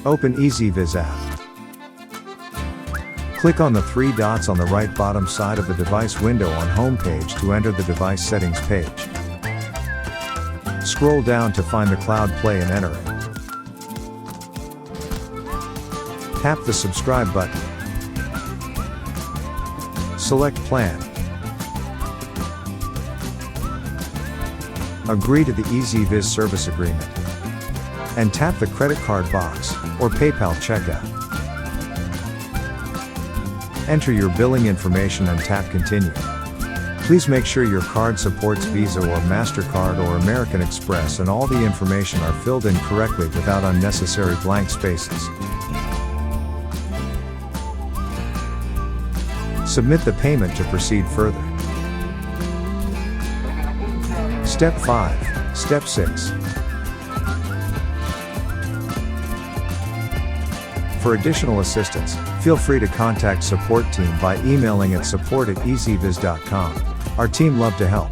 Open EZVIZ app. Click on the three dots on the right bottom side of the device window on home page to enter the device settings page. Scroll down to find the Cloud Play and enter it. Tap the subscribe button. Select plan. Agree to the EZVIZ service agreement. And tap the credit card box, or PayPal checkout. Enter your billing information and tap continue. Please make sure your card supports Visa or MasterCard or American Express and all the information are filled in correctly without unnecessary blank spaces. Submit the payment to proceed further. Step 5. Step 6. For additional assistance, feel free to contact support team by emailing at support@ezviz.com. Our team love to help.